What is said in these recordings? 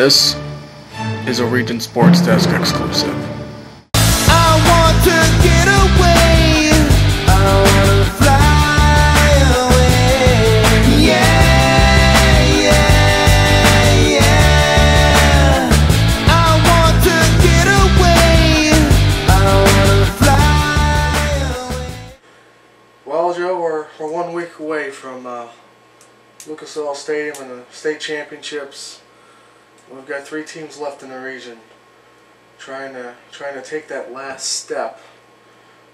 This is a Region Sports Desk exclusive. I want to get away. I want to fly away. Yeah, yeah, yeah. I want to get away. I want to fly away. Well, Joe, we're 1 week away from Lucas Oil Stadium and the state championships. We've got 3 teams left in the region, trying to take that last step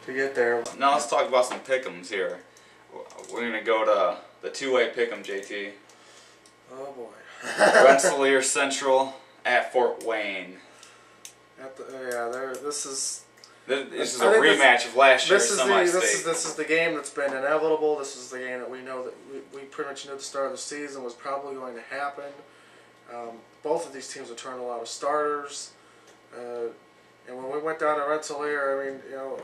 to get there. Now let's talk about some pick'ems here. We're gonna go to the two-way pick'em, JT. Oh boy. Rensselaer Central at Fort Wayne. This is a rematch of last year's semi-state. This is the game that's been inevitable. This is the game that we know that we pretty much knew at the start of the season was probably going to happen. Both of these teams returned a lot of starters, and when we went down to Rensselaer, I mean, you know,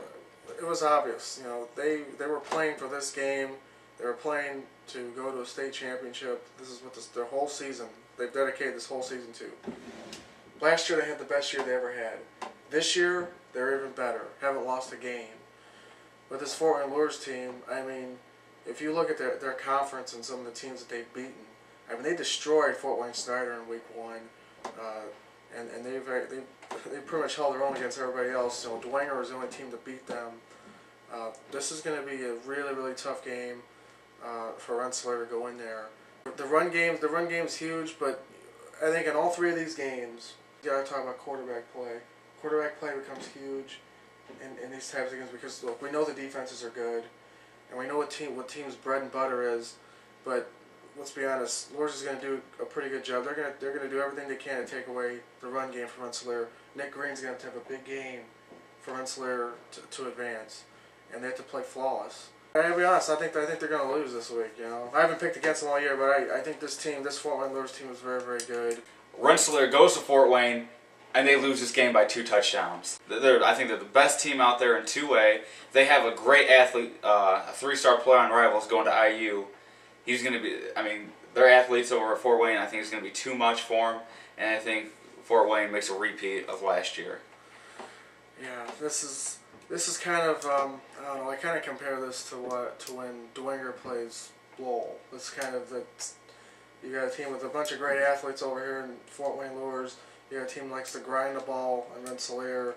it was obvious. You know, they were playing for this game. They were playing to go to a state championship. This is what their whole season. They've dedicated this whole season to. Last year they had the best year they ever had. This year they're even better. Haven't lost a game. But this Fort Wayne Lures team, I mean, if you look at their conference and some of the teams that they've beaten. I mean, they destroyed Fort Wayne Snyder in week 1, and they pretty much held their own against everybody else. So Dwenger was the only team to beat them. This is going to be a really, really tough game for Rensselaer to go in there. The run game's huge, but I think in all 3 of these games, you got to talk about quarterback play. Quarterback play becomes huge in these types of games because look, we know the defenses are good, and we know what team's bread and butter is, but let's be honest, Lures is going to do a pretty good job. They're going to do everything they can to take away the run game from Rensselaer. Nick Green's going to have a big game for Rensselaer to advance, and they have to play flawless. I gotta be honest, I think they're going to lose this week. You know, I haven't picked against them all year, but I think this Fort Wayne Lures team is very, very good. Rensselaer goes to Fort Wayne, and they lose this game by 2 touchdowns. I think they're the best team out there in 2A. They have a great athlete, a 3-star player on Rivals going to IU. He's going to be, I mean, their athletes over at Fort Wayne, I think it's going to be too much for him, and I think Fort Wayne makes a repeat of last year. Yeah, this is kind of, I don't know, I kind of compare this to when Dwenger plays Lowell. It's kind of you got a team with a bunch of great athletes over here in Fort Wayne Lures. You got a team that likes to grind the ball in Rensselaer,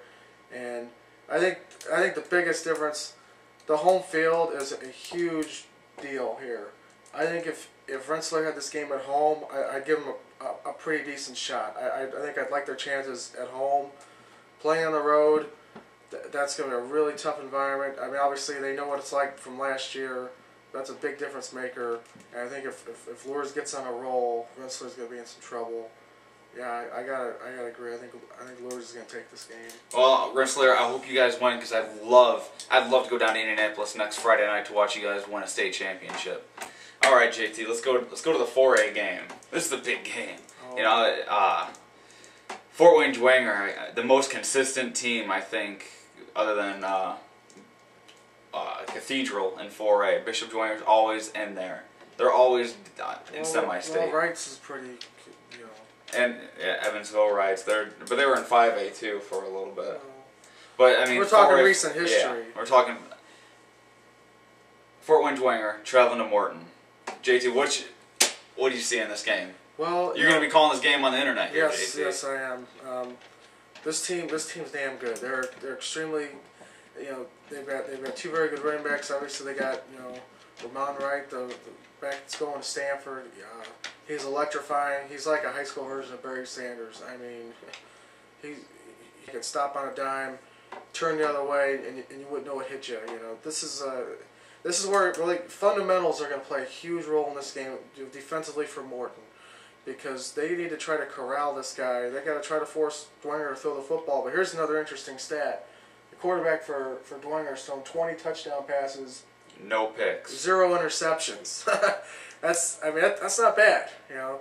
and I think the biggest difference, the home field is a huge deal here. I think if Rensselaer had this game at home, I'd give them a pretty decent shot. I think I'd like their chances at home. Playing on the road, that's going to be a really tough environment. I mean, obviously they know what it's like from last year. That's a big difference maker. And I think if Lures gets on a roll, Rensselaer's going to be in some trouble. Yeah, I gotta agree. I think Lures is gonna take this game. Well, Rensselaer, I hope you guys win because I'd love to go down to Indianapolis next Friday night to watch you guys win a state championship. All right, JT, let's go to the 4A game. This is the big game. You know, Fort Wayne Dwenger, the most consistent team I think, other than Cathedral in 4A. Bishop Dwenger's always in there. They're always in semi-state. Well, Wrights is pretty, you know. And yeah, Evansville Wrights, but they were in 5A too for a little bit. But I mean, we're talking recent history. Yeah, we're talking Fort Wayne Dwenger traveling to Morton. JT, what do you see in this game? Well, you're going to be calling this game on the internet here, yes, JT. Yes, I am. This team's damn good. They're extremely, you know, they've got 2 very good running backs. Obviously, they got, you know, Ramon Wright, the back that's going to Stanford. He's electrifying. He's like a high school version of Barry Sanders. I mean, he can stop on a dime, turn the other way, and you wouldn't know what hit you. You know, this is where really fundamentals are going to play a huge role in this game defensively for Morton, because they need to try to corral this guy. They got to try to force Dwenger to throw the football. But here's another interesting stat: the quarterback for Dwenger has thrown 20 touchdown passes, no picks, 0 interceptions. That's not bad, you know.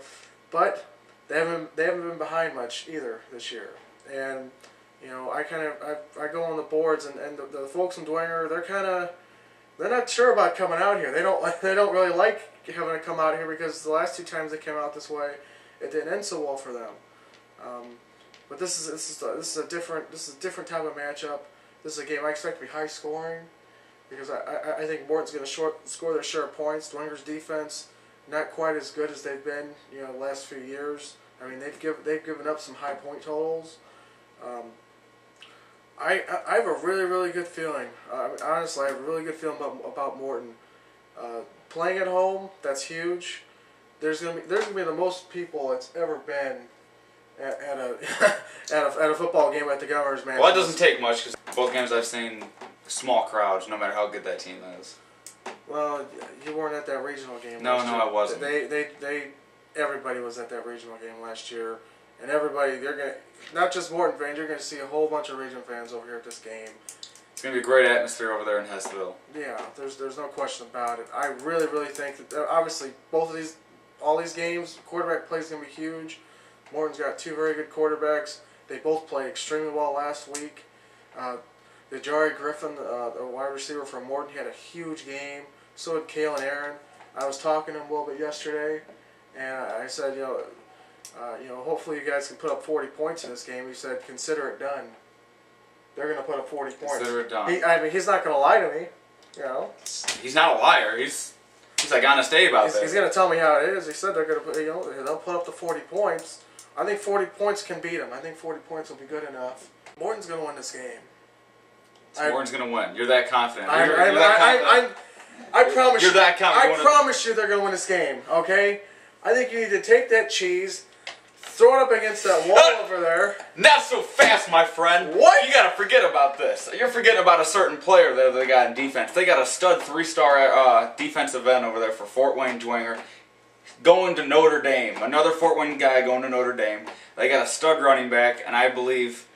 But they haven't been behind much either this year. And you know, I go on the boards, and the folks in Dwenger, they're not sure about coming out here. They don't really like having to come out here because the last 2 times they came out this way, it didn't end so well for them. But this is a different type of matchup. This is a game I expect to be high scoring because I think Morton's going to score their share of points. Dwinger's defense not quite as good as they've been the last few years. I mean they've given up some high point totals. I have a really good feeling. Honestly, I have a really good feeling about Morton. Playing at home, that's huge. There's gonna be the most people it's ever been at a at a football game at the Governor's Mansion. Well, it doesn't take much because both games I've seen small crowds, no matter how good that team is. Well, you weren't at that regional game. No, last year. I wasn't. Everybody was at that regional game last year, and they're gonna not just Morton fans. You're gonna see a whole bunch of region fans over here at this game. It's gonna be a great atmosphere over there in Hessville. Yeah, there's no question about it. I really think that obviously all these games, quarterback play is gonna be huge. Morton's got two very good quarterbacks. They both played extremely well last week. Jari Griffin, the wide receiver from Morton, he had a huge game. So did Kalen Aaron. I was talking to him a little bit yesterday, and I said, hopefully you guys can put up 40 points in this game. He said, consider it done. They're going to put up 40 points. Consider it done. He's not going to lie to me. He's not a liar. He's like honest Abe out there. He's going to tell me how it is. He said they're going to put, they'll put up the 40 points. I think 40 points can beat them. I think 40 points will be good enough. Morton's going to win this game. Morton's going to win. You're that confident. I promise You're that confident. I promise you they're going to win this game, okay? I think you need to take that cheese, throw it up against that wall over there. Not so fast, my friend. What? You got to forget about this. You're forgetting about a certain player there that they got in defense. They got a stud 3-star defensive end over there for Fort Wayne Dwinger. Going to Notre Dame. Another Fort Wayne guy going to Notre Dame. They got a stud running back, and I believe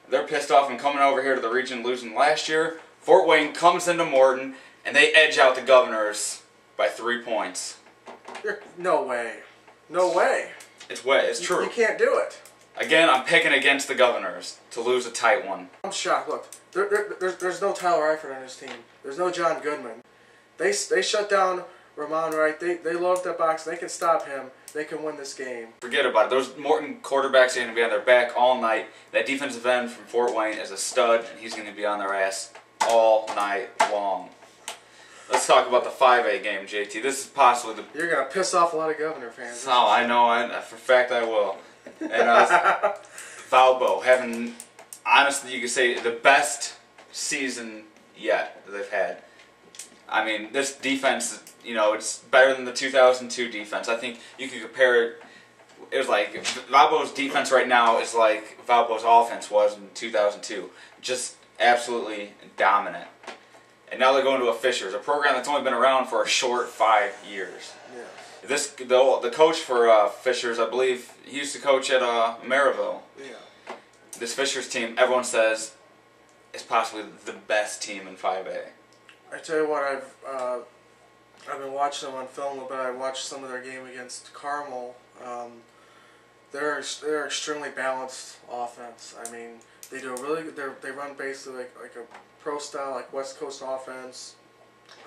they're pissed off and coming over here to the region losing last year. Fort Wayne comes into Morton, and they edge out the Governors by 3 points. No way. No way. It's true. You can't do it. Again, I'm picking against the Governors to lose a tight one. I'm shocked. Look, there's no Tyler Eifert on this team. There's no John Goodman. They shut down Ramon Wright. They load up that box. They can stop him. They can win this game. Forget about it. Those Morton quarterbacks are going to be on their back all night. That defensive end from Fort Wayne is a stud, and he's going to be on their ass all night long. Let's talk about the 5A game, JT. This is possibly the... You're going to piss off a lot of Governor fans. Oh, I know. For a fact I will. And Valpo having, honestly, you could say the best season yet that they've had. I mean, this defense, it's better than the 2002 defense. I think you could compare it. It was like Valpo's defense right now is like Valpo's offense was in 2002. Just absolutely dominant. And now they're going to a Fishers, a program that's only been around for a short 5 years. Yeah. The coach for Fishers, I believe, he used to coach at Maryville. Yeah. This Fishers team, everyone says, is possibly the best team in 5A. I tell you what, I've been watching them on film a little bit. I watched some of their game against Carmel. They're extremely balanced offense. I mean, they do a really good. They run basically like a pro style, like West Coast offense.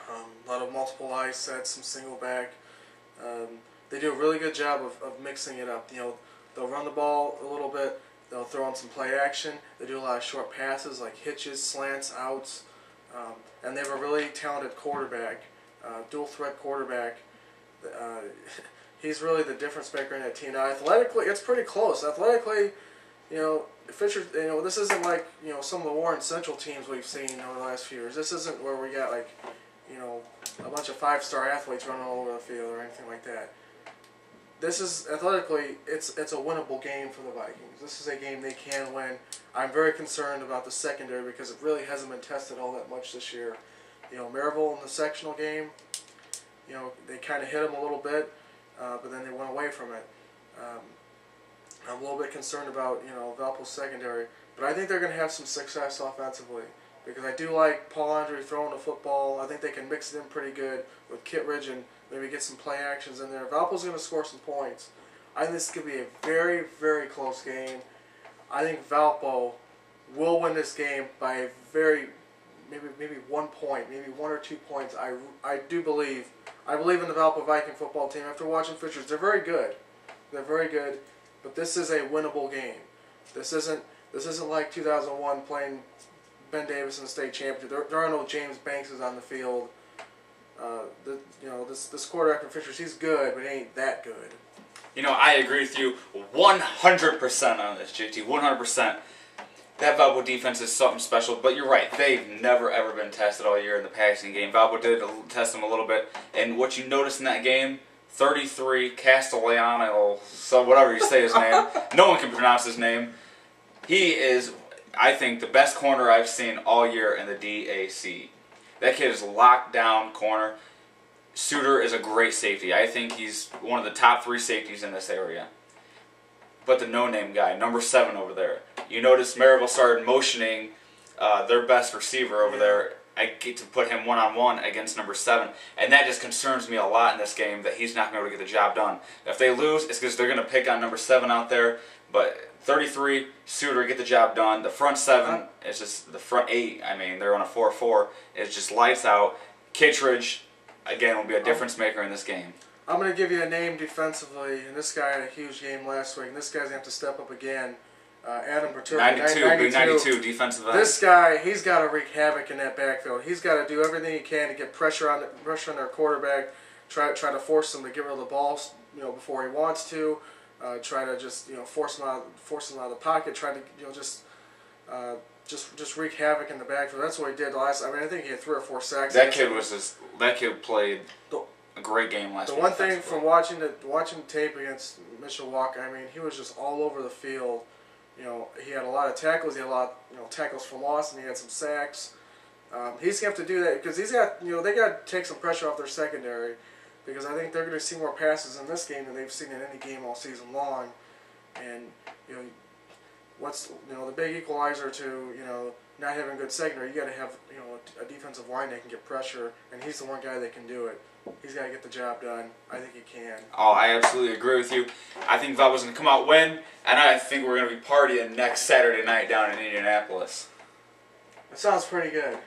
A lot of multiple eye sets, some single back. They do a really good job of mixing it up. They'll run the ball a little bit. They'll throw in some play action. They do a lot of short passes like hitches, slants, outs. And they have a really talented quarterback, dual threat quarterback. He's really the difference maker in that team. Now, athletically, it's pretty close. Athletically, Fisher, this isn't like some of the Warren Central teams we've seen over the last few years. This isn't where we got like a bunch of 5-star athletes running all over the field or anything like that. This is athletically, it's a winnable game for the Vikings. This is a game they can win. I'm very concerned about the secondary because it really hasn't been tested all that much this year. Maryville in the sectional game, they kind of hit them a little bit, but then they went away from it. I'm a little bit concerned about Valpo's secondary, but I think they're going to have some success offensively because I do like Paul Andre throwing the football. I think they can mix it in pretty good with Kittredge and maybe get some play actions in there. Valpo's going to score some points. I think this could be a very, very close game. I think Valpo will win this game by maybe 1 point, maybe 1 or 2 points. I believe in the Valpo Viking football team. After watching Fishers, they're very good. They're very good. but this is a winnable game. This isn't like 2001 playing Ben Davis in the state championship. There are no James Bankses on the field. This quarterback from Fishers, he's good, but he ain't that good. You know, I agree with you 100% on this, JT. 100%. That Valpo defense is something special, but you're right. They've never, ever been tested all year in the passing game. Valpo did test them a little bit, and what you noticed in that game, 33, Castellano, so whatever you say his name, no one can pronounce his name. He is, I think, the best corner I've seen all year in the DAC. That kid is locked down corner. Suter is a great safety. I think he's one of the top 3 safeties in this area. But the no-name guy, number 7 over there. You notice Maryville started motioning their best receiver over there. I get to put him one-on-one against number 7. And that just concerns me a lot in this game that he's not going to be able to get the job done. If they lose, it's because they're going to pick on number 7 out there. But 33, Suter, get the job done. The front 7, it's just the front 8. I mean, they're on a 4-4. It's just lights out. Kittredge, again, will be a difference maker in this game. I'm going to give you a name defensively, and this guy had a huge game last week, and this guy's going to have to step up again. Adam Bertuzzi, 92 defensive end. This guy, he's got to wreak havoc in that backfield. He's got to do everything he can to get pressure on their quarterback, try to force him to get rid of the ball, before he wants to. Try to just force him out of the pocket. Try to just wreak havoc in the backfield. That's what he did last. I mean, I think he had 3 or 4 sacks. That kid played a great game last week. The one thing from watching the tape against Mishawaka, I mean, he was just all over the field. He had a lot of tackles. He had a lot, tackles for loss, and he had some sacks. He's gonna have to do that because he's got, they got to take some pressure off their secondary, because I think they're going to see more passes in this game than they've seen in any game all season long. And what's the big equalizer to not having a good secondary? You got to have a defensive line that can get pressure, and he's the one guy that can do it. He's got to get the job done. I think he can. Oh, I absolutely agree with you. I think Valpo's going to come out win, and I think we're going to be partying next Saturday night down in Indianapolis. That sounds pretty good.